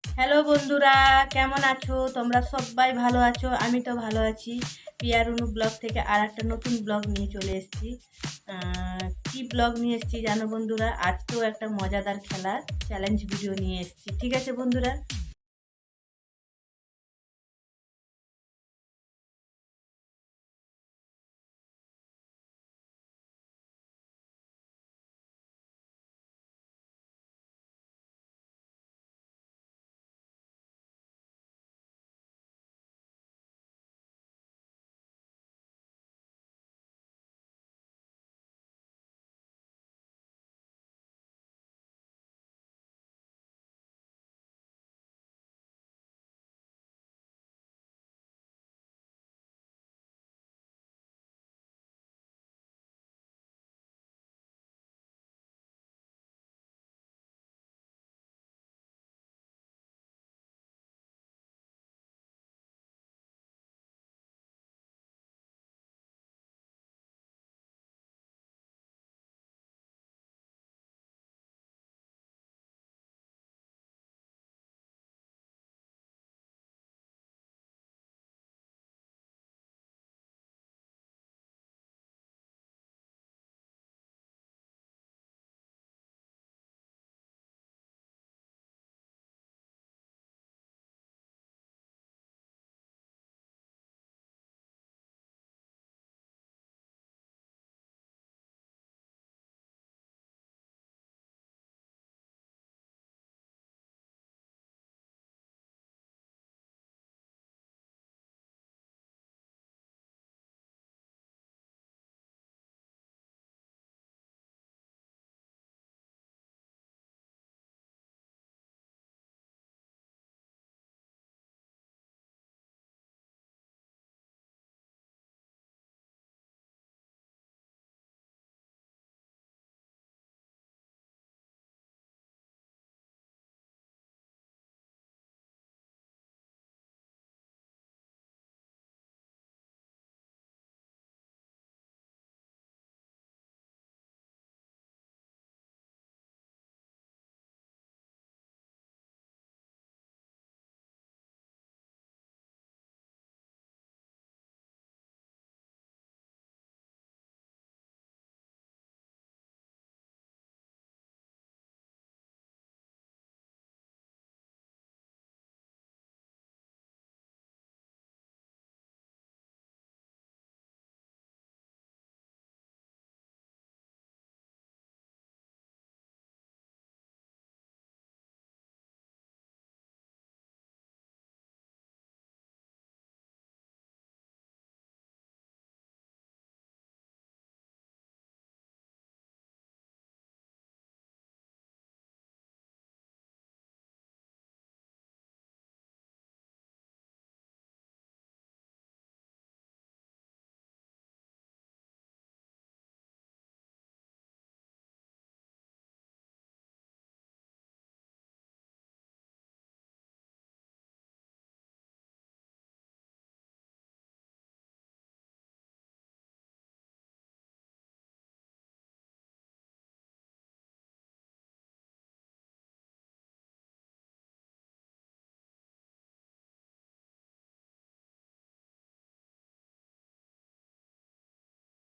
Hello বন্ধুরা, কেমন আছো? তোমরা সবাই ভালো আছো? আমি তো ভালো আছি। পিয়ারুনু ব্লগ থেকে আর একটা নতুন ব্লগ নিয়ে চলে এসেছি। কি ব্লগ নিয়ে এসেছি জানো বন্ধুরা? আজকেও একটা মজাদার খেলার চ্যালেঞ্জ ভিডিও নিয়ে এসেছি। ঠিক আছে বন্ধুরা?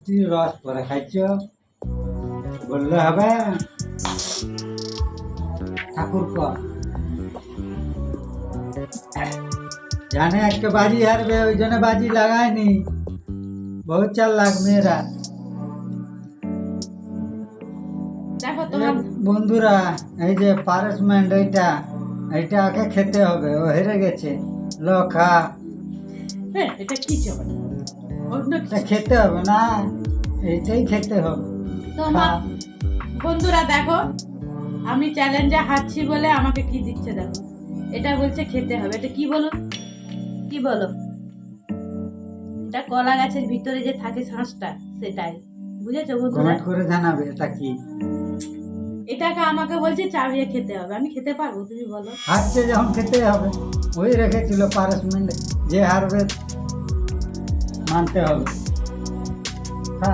তুই রস করে খাইছ বললে হবে ঠাকুর কর জানে আজকে বাজি হারবে ওই জন্য বাজি লাগায়নি বহুত চাল লাগ মেয়েরা দেখো এ তোমার বন্ধুরা এই যে পারসমেন্ট এইটা এইটা ওকে খেতে হবে ও হেরে গেছে ল খা এটা কি চলে? অন্য এটা খেতে হবে না এইটাই খেতে হবে খা তোমার বন্ধুরা দেখো, আমি চ্যালেঞ্জে হারছি বলে আমাকে কি দিচ্ছে দেখো। এটা বলছে খেতে হবে। এটা কি বলো? কি বলো? এটা কলা গাছের ভিতরে যে থাকে শাঁসটা, সেটাই। বুঝেছো বন্ধুরা? কমেন্ট করে জানাবে এটা কি এটাকে আমাকে বলছে চাবিয়ে খেতে হবে। আমি খেতে পারবো? তুমি বলো। হারছে যখন খেতে হবে ওই রেখেছিল পারসমেন্ট যে হারবে মানতে হবে খা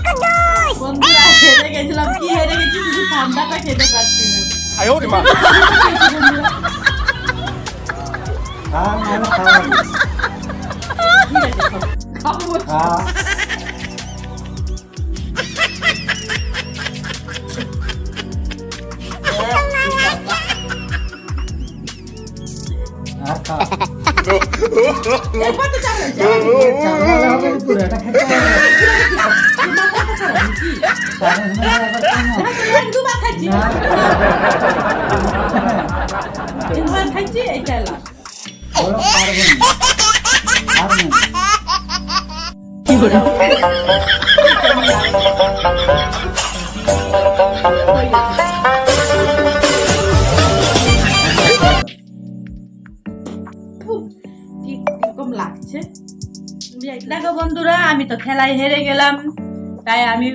খাও বন্ধুরা হেরে গেছিলাম, কি হেরে গেছি শুধু ঠান্ডাটা খেতে পারছি না। হ্যাঁ মানে খাওয়া ঠিক আছে, খাবো। হ্যাঁ আর খাওয়া এরপর তো চাপ হয়েছে। চালালে হবে না, পুরোটা খেতে হবে। পারস মিন্ডে আবার কেন? এক দুবার খাইছি, না। তিনবার খাইছি, এইটা লাস্ট। বলো পারবেন পারবেন কিরকম লাগছে দেখো বন্ধুরা, আমি তো খেলায় হেরে গেলাম, তাই আমি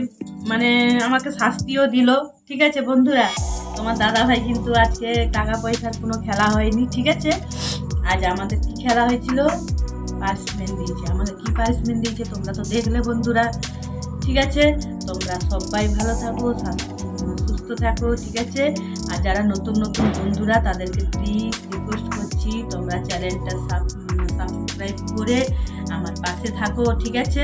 মানে আমাকে শাস্তিও দিল। ঠিক আছে বন্ধুরা, তোমার দাদা ভাই কিন্তু আজকে টাকা পয়সার কোনো খেলা হয়নি। ঠিক আছে, আজ আমাদের কি খেলা হয়েছিল, পানিশমেন্ট দিয়েছে। আমাদের কি পানিশমেন্ট দিয়েছে তোমরা তো দেখলে বন্ধুরা। ঠিক আছে, তোমরা সবাই ভালো থাকো, সুস্থ থাকো। ঠিক আছে, আর যারা নতুন নতুন বন্ধুরা তাদেরকে প্লিজ রিকোয়েস্ট করছি, তোমরা চ্যানেলটা সাবস্ক্রাইব করে আমার পাশে থাকো। ঠিক আছে,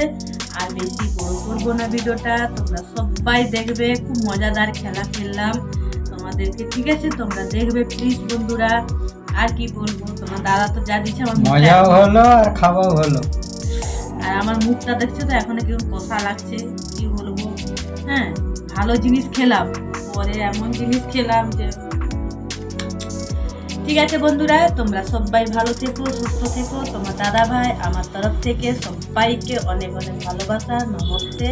আর বেশি বড় করবো না ভিডিওটা, তোমরা সবাই দেখবে, খুব মজাদার খেলা খেললাম তোমাদেরকে। ঠিক আছে, তোমরা দেখবে প্লিজ বন্ধুরা। আর কি বলবো, তোমার দাদা তো যা দিচ্ছে আমার মজাও হলো আর খাওয়াও হলো। আর আমার মুখটা দেখছো তো এখন কেমন কষা লাগছে, কি বলবো। হ্যাঁ, ভালো জিনিস খেলাম, পরে এমন জিনিস খেলাম যে। ঠিক আছে বন্ধুরা, তোমরা সবাই ভালো থেকো, সুস্থ থেকো। তোমার দাদা ভাই আমার তরফ থেকে সবাইকে অনেক অনেক ভালোবাসা, নমস্তে।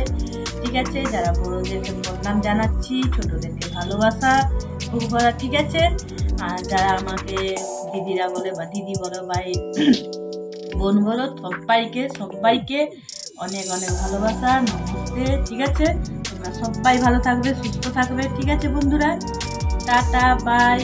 ঠিক আছে, যারা বড়োদেরকে প্রণাম জানাচ্ছি, ছোটদেরকে ভালোবাসা খুব ভরা। ঠিক আছে, আর যারা আমাকে দিদিরা বলে বা দিদি বলো বা বোন বলো, সবাইকে অনেক অনেক ভালোবাসা, নমস্তে। ঠিক আছে, তোমরা সবাই ভালো থাকবে, সুস্থ থাকবে। ঠিক আছে বন্ধুরা, টাটা, বাই।